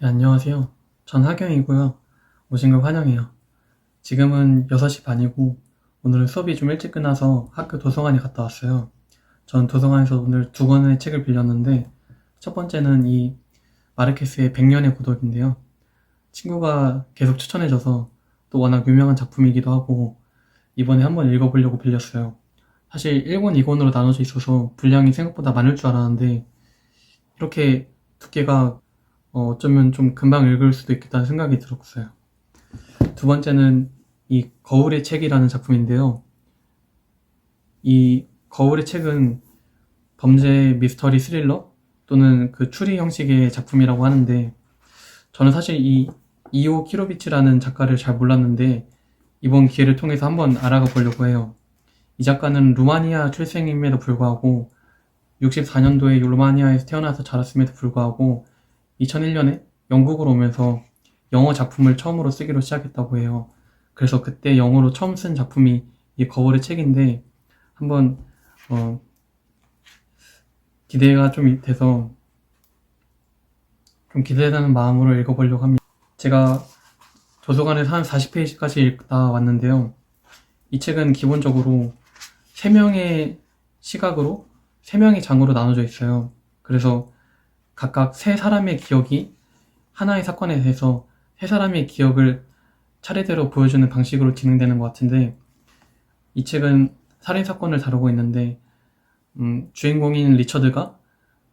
네, 안녕하세요. 전 하경이고요. 오신 걸 환영해요. 지금은 6시 반이고 오늘은 수업이 좀 일찍 끝나서 학교 도서관에 갔다 왔어요. 전 도서관에서 오늘 두 권의 책을 빌렸는데 첫 번째는 이 마르케스의 100년의 고독인데요. 친구가 계속 추천해줘서 또 워낙 유명한 작품이기도 하고 이번에 한번 읽어보려고 빌렸어요. 사실 1권, 2권으로 나눠져 있어서 분량이 생각보다 많을 줄 알았는데 이렇게 두께가 어쩌면 좀 금방 읽을 수도 있겠다는 생각이 들었어요. 두 번째는 이 거울의 책이라는 작품인데요. 이 거울의 책은 범죄 미스터리 스릴러 또는 그 추리 형식의 작품이라고 하는데 저는 사실 이 이오 키로비치라는 작가를 잘 몰랐는데 이번 기회를 통해서 한번 알아가 보려고 해요. 이 작가는 루마니아 출생임에도 불구하고 64년도에 루마니아에서 태어나서 자랐음에도 불구하고 2001년에 영국으로 오면서 영어 작품을 처음으로 쓰기로 시작했다고 해요. 그래서 그때 영어로 처음 쓴 작품이 이 거울의 책인데 한번 기대가 좀 돼서 좀 기대되는 마음으로 읽어보려고 합니다. 제가 도서관에서 한 40페이지까지 읽다 왔는데요. 이 책은 기본적으로 3명의 시각으로 3명의 장으로 나눠져 있어요. 그래서 각각 3사람의 기억이 하나의 사건에 대해서 3사람의 기억을 차례대로 보여주는 방식으로 진행되는 것 같은데 이 책은 살인사건을 다루고 있는데 주인공인 리처드가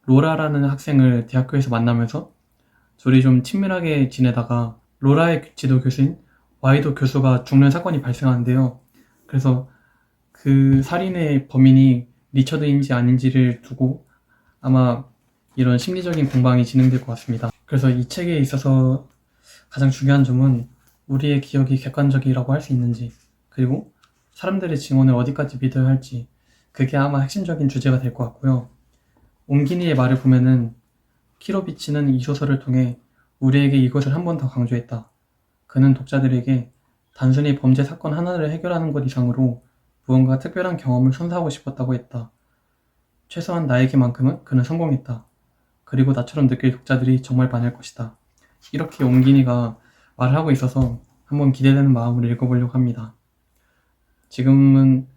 로라라는 학생을 대학교에서 만나면서 둘이 좀 친밀하게 지내다가 로라의 지도 교수인 와이도 교수가 죽는 사건이 발생하는데요. 그래서 그 살인의 범인이 리처드인지 아닌지를 두고 아마 이런 심리적인 공방이 진행될 것 같습니다. 그래서 이 책에 있어서 가장 중요한 점은 우리의 기억이 객관적이라고 할 수 있는지, 그리고 사람들의 증언을 어디까지 믿어야 할지, 그게 아마 핵심적인 주제가 될 것 같고요. 옹기니의 말을 보면은 키로비치는 이 소설을 통해 우리에게 이것을 한 번 더 강조했다. 그는 독자들에게 단순히 범죄 사건 하나를 해결하는 것 이상으로 무언가 특별한 경험을 선사하고 싶었다고 했다. 최소한 나에게만큼은 그는 성공했다. 그리고 나처럼 느낄 독자들이 정말 많을 것이다. 이렇게 옹기니가 말을 하고 있어서 한번 기대되는 마음으로 읽어보려고 합니다. 지금은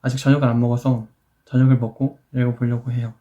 아직 저녁을 안 먹어서 저녁을 먹고 읽어보려고 해요.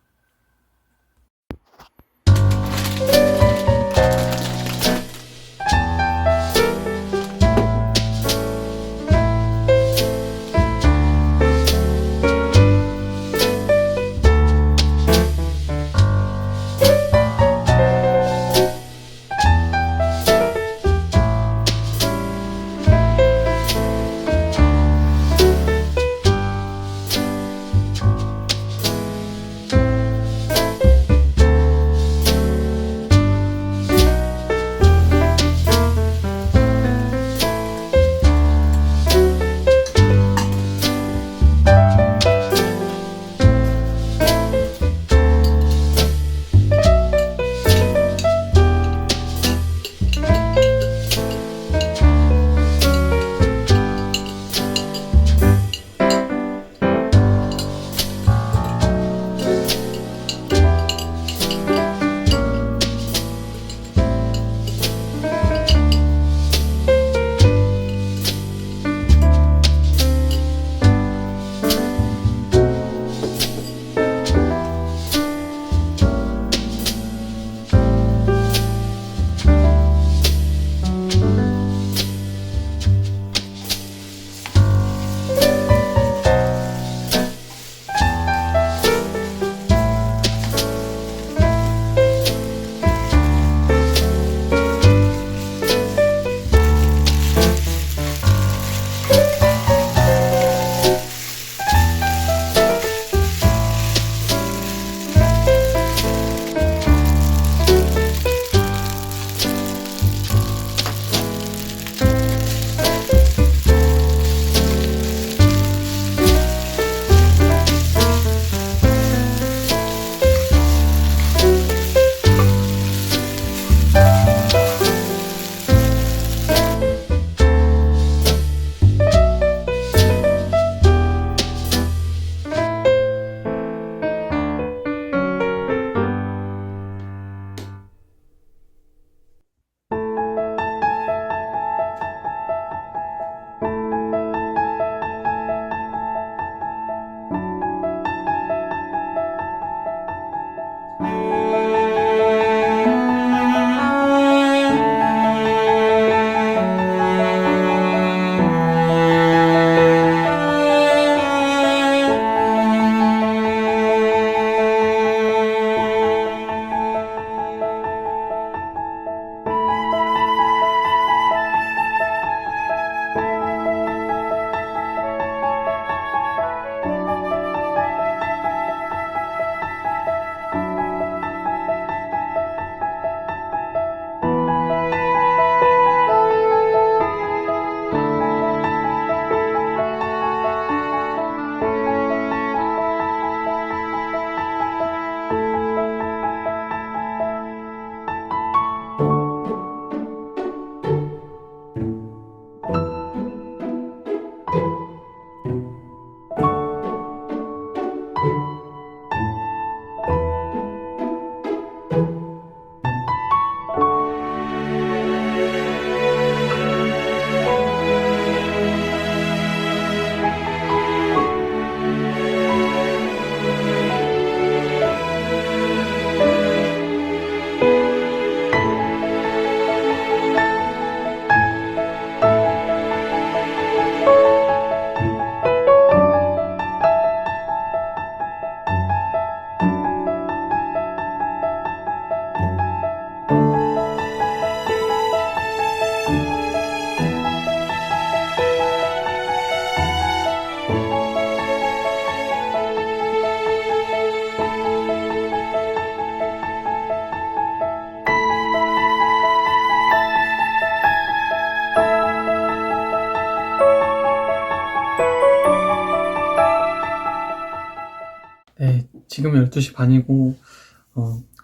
지금 12시 반이고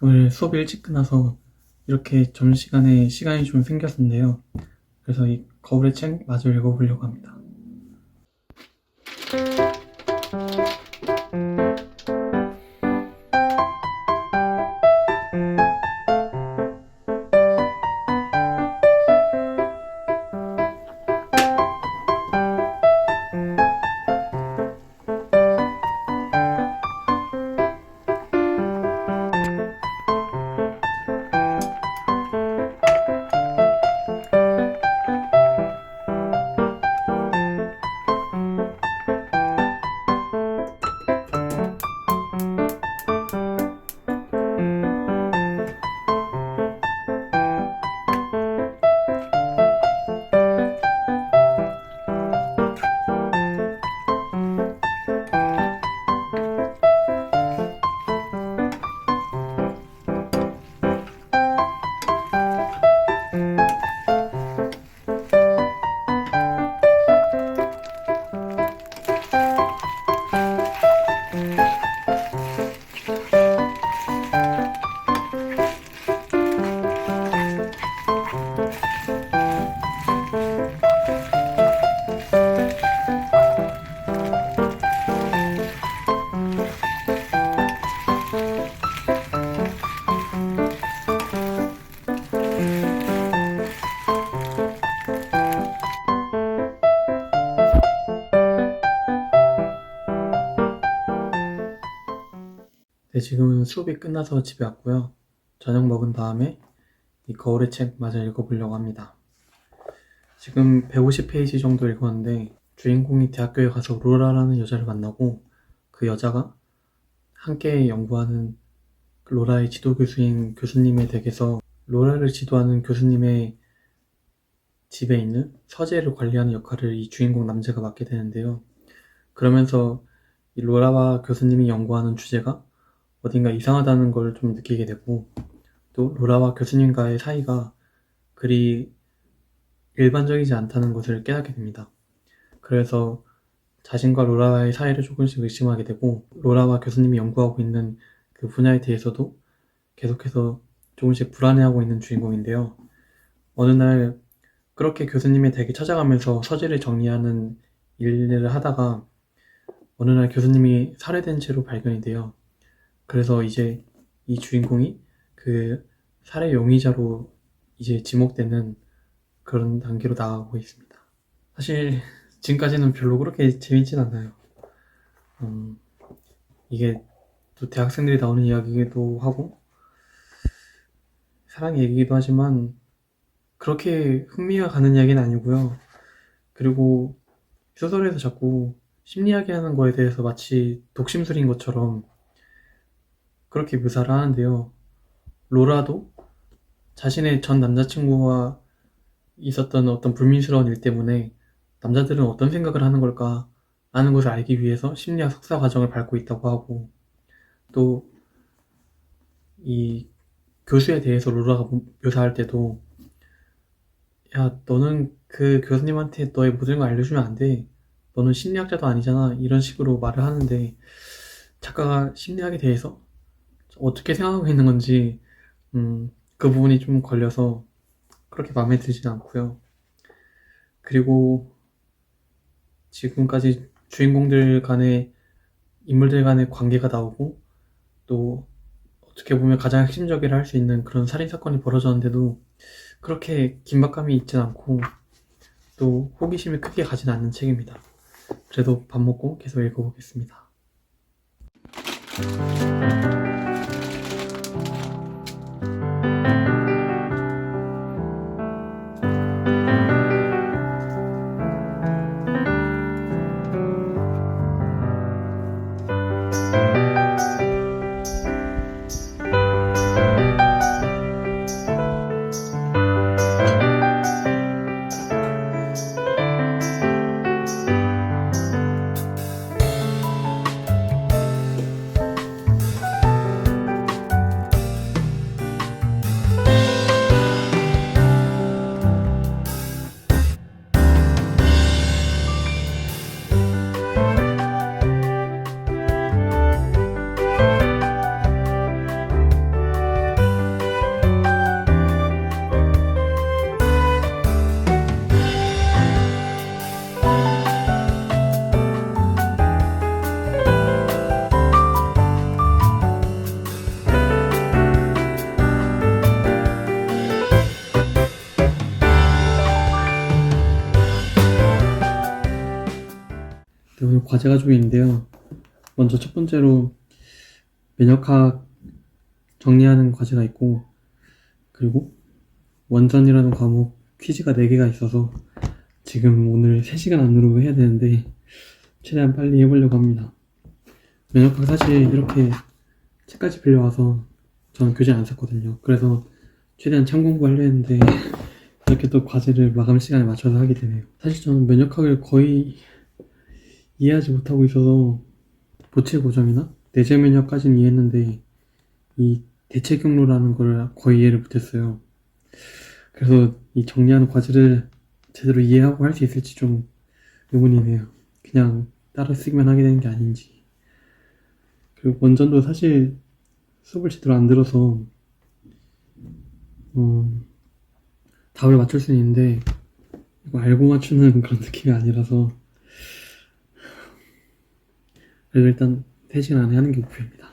오늘 수업이 일찍 끝나서 이렇게 점심시간에 시간이 좀 생겼는데요. 그래서 이 거울의 책 마저 읽어보려고 합니다. 네, 지금은 수업이 끝나서 집에 왔고요. 저녁 먹은 다음에 이 거울의 책 마저 읽어보려고 합니다. 지금 150페이지 정도 읽었는데 주인공이 대학교에 가서 로라라는 여자를 만나고 그 여자가 함께 연구하는 로라의 지도교수인 교수님의 댁에서 로라를 지도하는 교수님의 집에 있는 서재를 관리하는 역할을 이 주인공 남자가 맡게 되는데요. 그러면서 이 로라와 교수님이 연구하는 주제가 어딘가 이상하다는 걸 좀 느끼게 되고, 또 로라와 교수님과의 사이가 그리 일반적이지 않다는 것을 깨닫게 됩니다. 그래서 자신과 로라와의 사이를 조금씩 의심하게 되고, 로라와 교수님이 연구하고 있는 그 분야에 대해서도 계속해서 조금씩 불안해하고 있는 주인공인데요. 어느 날 그렇게 교수님의 댁에 찾아가면서 서재를 정리하는 일을 하다가 어느 날 교수님이 살해된 채로 발견이 돼요. 그래서 이제 이 주인공이 그 살해 용의자로 이제 지목되는 그런 단계로 나아가고 있습니다. 사실 지금까지는 별로 그렇게 재밌진 않아요. 이게 또 대학생들이 나오는 이야기이기도 하고 사랑 얘기이기도 하지만 그렇게 흥미가 가는 이야기는 아니고요. 그리고 소설에서 자꾸 심리이야기 하는 거에 대해서 마치 독심술인 것처럼 그렇게 묘사를 하는데요. 로라도 자신의 전 남자친구와 있었던 어떤 불미스러운 일 때문에 남자들은 어떤 생각을 하는 걸까 라는 것을 알기 위해서 심리학 석사 과정을 밟고 있다고 하고, 또 이 교수에 대해서 로라가 묘사할 때도 야, 너는 그 교수님한테 너의 모든 걸 알려주면 안 돼. 너는 심리학자도 아니잖아. 이런 식으로 말을 하는데 작가가 심리학에 대해서 어떻게 생각하고 있는 건지 그 부분이 좀 걸려서 그렇게 마음에 들지는 않고요. 그리고 지금까지 주인공들 간의 인물들 간의 관계가 나오고, 또 어떻게 보면 가장 핵심적이라 할 수 있는 그런 살인사건이 벌어졌는데도 그렇게 긴박감이 있진 않고 또 호기심이 크게 가진 않는 책입니다. 그래도 밥 먹고 계속 읽어보겠습니다. 과제 가지고 있는데요. 먼저 첫 번째로 면역학 정리하는 과제가 있고, 그리고 원전이라는 과목 퀴즈가 4개가 있어서 지금 오늘 3시간 안으로 해야 되는데 최대한 빨리 해보려고 합니다. 면역학 사실 이렇게 책까지 빌려와서 저는 교재 안 썼거든요. 그래서 최대한 참공부 하려 했는데 이렇게 또 과제를 마감 시간에 맞춰서 하게 되네요. 사실 저는 면역학을 거의 이해하지 못하고 있어서 보체 고점이나 내재 면역까지는 이해했는데 이 대체 경로라는 걸 거의 이해를 못했어요. 그래서 이 정리하는 과제를 제대로 이해하고 할 수 있을지 좀 의문이네요. 그냥 따라 쓰기만 하게 되는 게 아닌지. 그리고 원전도 사실 수업을 제대로 안 들어서 답을 맞출 수는 있는데 이거 알고 맞추는 그런 느낌이 아니라서, 그래서 일단 3시간 안에 하는 게 목표입니다.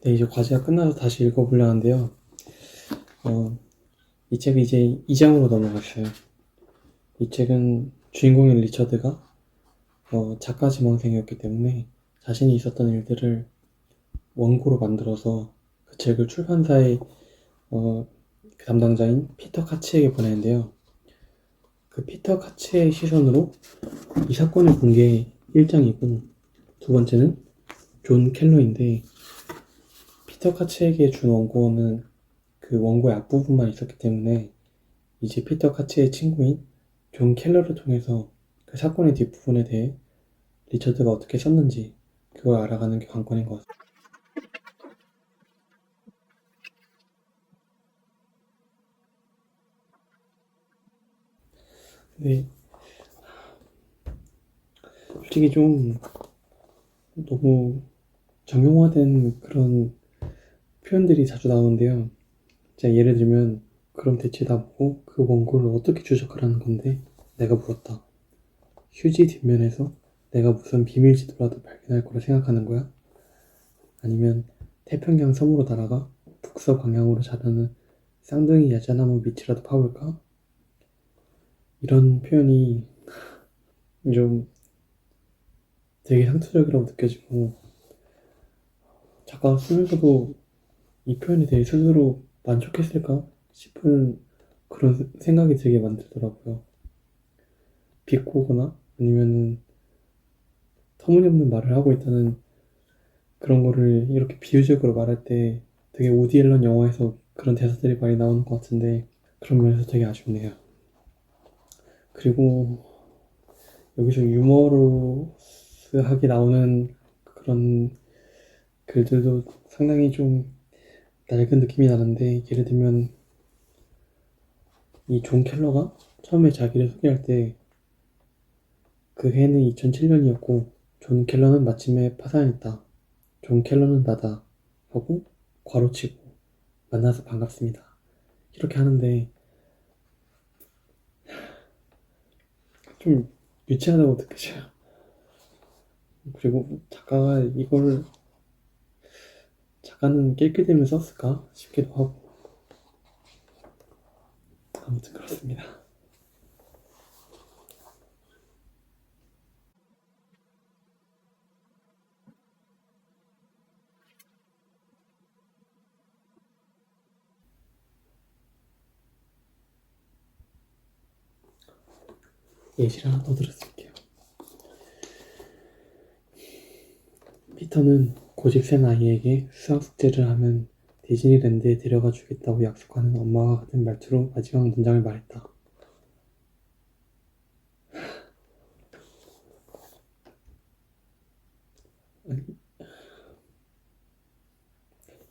네, 이제 과제가 끝나서 다시 읽어보려 하는데요. 이 책이 이제 2장으로 넘어갔어요. 이 책은 주인공인 리처드가 작가 지망생이었기 때문에 자신이 있었던 일들을 원고로 만들어서 그 책을 출판사의 그 담당자인 피터 카츠에게 보내는데요. 그 피터 카츠의 시선으로 이 사건을 본 게 1장이고, 두 번째는 존 켈러인데, 피터 카츠에게 준 원고는 그 원고의 앞부분만 있었기 때문에 이제 피터 카츠의 친구인 존 켈러를 통해서 그 사건의 뒷부분에 대해 리처드가 어떻게 썼는지 그걸 알아가는 게 관건인 것 같아요. 근데 솔직히 좀 너무 정형화된 그런 표현들이 자주 나오는데요. 자, 예를 들면 그럼 대체 나보고 그 원고를 어떻게 추적하라는 건데? 내가 물었다. 휴지 뒷면에서 내가 무슨 비밀 지도라도 발견할 거라 생각하는 거야? 아니면 태평양 섬으로 날아가 북서 방향으로 자라는 쌍둥이 야자나무 밑이라도 파볼까? 이런 표현이 좀 되게 상투적이라고 느껴지고, 작가가 쓰면서도 이 표현에 대해 스스로 만족했을까 싶은 그런 생각이 들게 만들더라고요. 비꼬거나 아니면 터무니없는 말을 하고 있다는 그런 거를 이렇게 비유적으로 말할 때 되게 우디 앨런 영화에서 그런 대사들이 많이 나오는 것 같은데, 그런 면에서 되게 아쉽네요. 그리고 여기서 유머러스하게 나오는 그런 글들도 상당히 좀 낡은 느낌이 나는데, 예를 들면 이 존 켈러가 처음에 자기를 소개할 때 그 해는 2007년이었고 존 켈러는 마침내 파산했다. 존 켈러는 나다. 하고 괄호치고 만나서 반갑습니다. 이렇게 하는데 좀 유치하다고 느껴져요. 그리고 작가는 낄낄대면 썼을까 싶기도 하고, 아무튼 그렇습니다. 예시를 하나 더 들어드릴게요. 피터는 고집 센 아이에게 수학 숙제를 하면 디즈니랜드에 데려가 주겠다고 약속하는 엄마와 같은 말투로 마지막 문장을 말했다.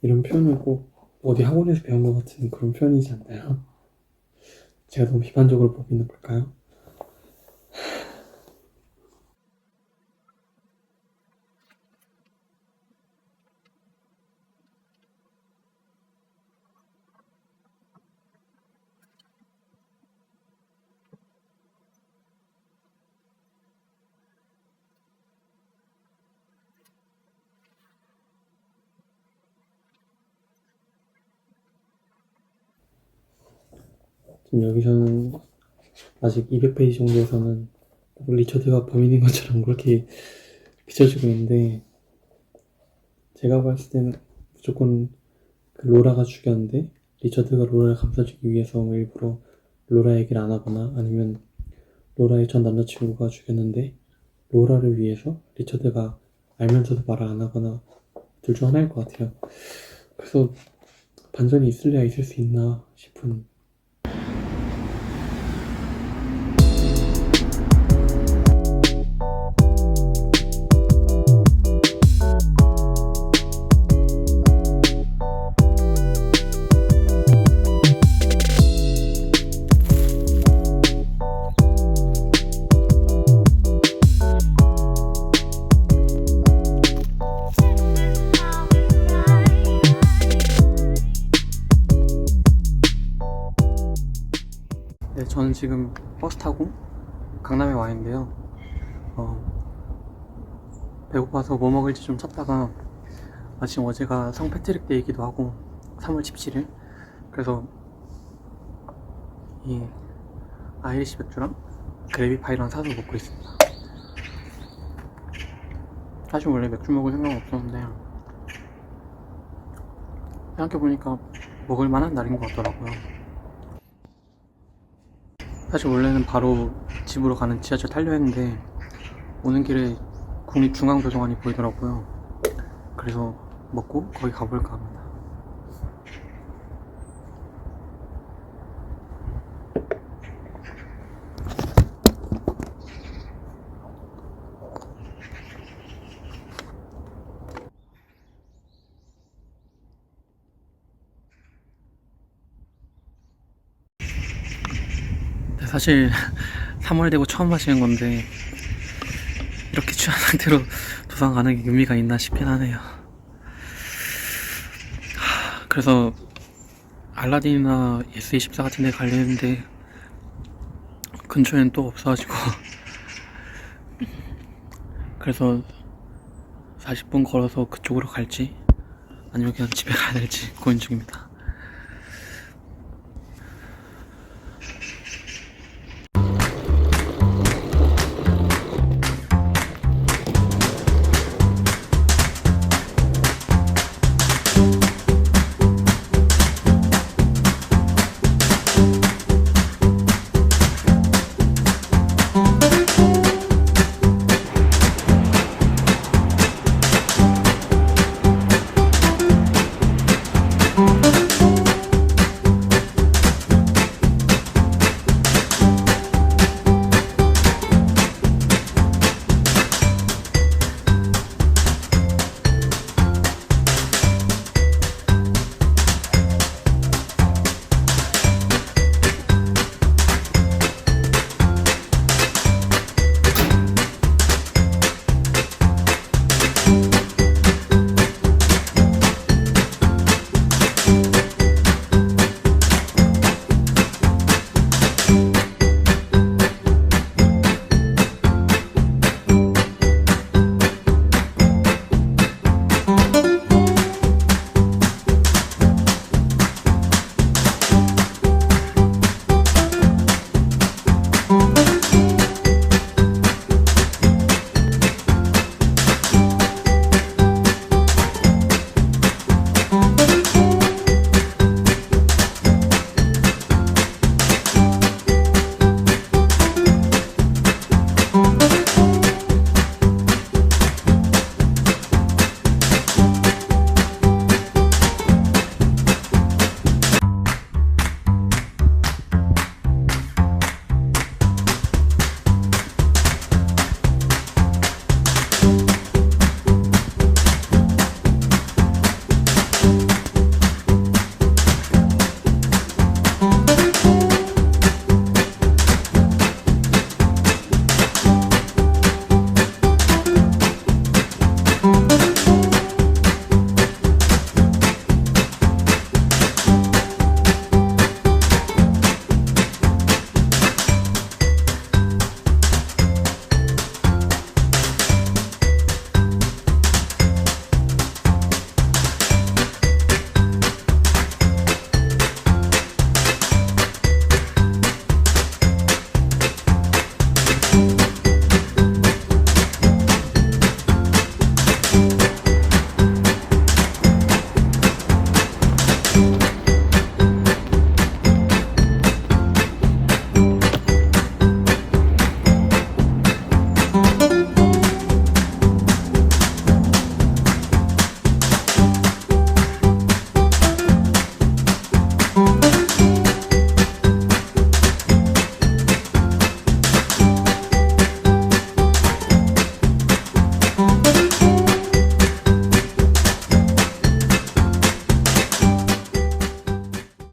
이런 표현은 꼭 어디 학원에서 배운 것 같은 그런 표현이지 않나요? 제가 너무 비판적으로 보고 있는 걸까요? 지금 여기서는 아직 200페이지 정도에서는 리처드가 범인인 것처럼 그렇게 비춰지고 있는데, 제가 봤을 때는 무조건 그 로라가 죽였는데 리처드가 로라를 감싸주기 위해서 일부러 로라 얘기를 안 하거나, 아니면 로라의 전 남자친구가 죽였는데 로라를 위해서 리처드가 알면서도 말을 안 하거나, 둘 중 하나일 것 같아요. 그래서 반전이 있을래야 있을 수 있나 싶은. 네, 저는 지금 버스 타고 강남에 와 있는데요. 배고파서 뭐 먹을지 좀 찾다가, 마침 어제가 성패트릭 데이이기도 하고 3월 17일, 그래서 이 아이리시 맥주랑 그래비파이랑 사서 먹고 있습니다. 사실 원래 맥주 먹을 생각은 없었는데 생각해보니까 먹을 만한 날인 것 같더라고요. 사실 원래는 바로 집으로 가는 지하철 타려 했는데 오는 길에 국립중앙도서관이 보이더라고요. 그래서 먹고 거기 가볼까 합니다. 사실 3월 되고 처음 마시는 건데 이렇게 취한 상태로 도서관 가는 게 의미가 있나 싶긴 하네요. 그래서 알라딘이나 S24 같은 데 가려는데 근처에는 또 없어가지고 그래서 40분 걸어서 그쪽으로 갈지 아니면 그냥 집에 가야 될지 고민 중입니다.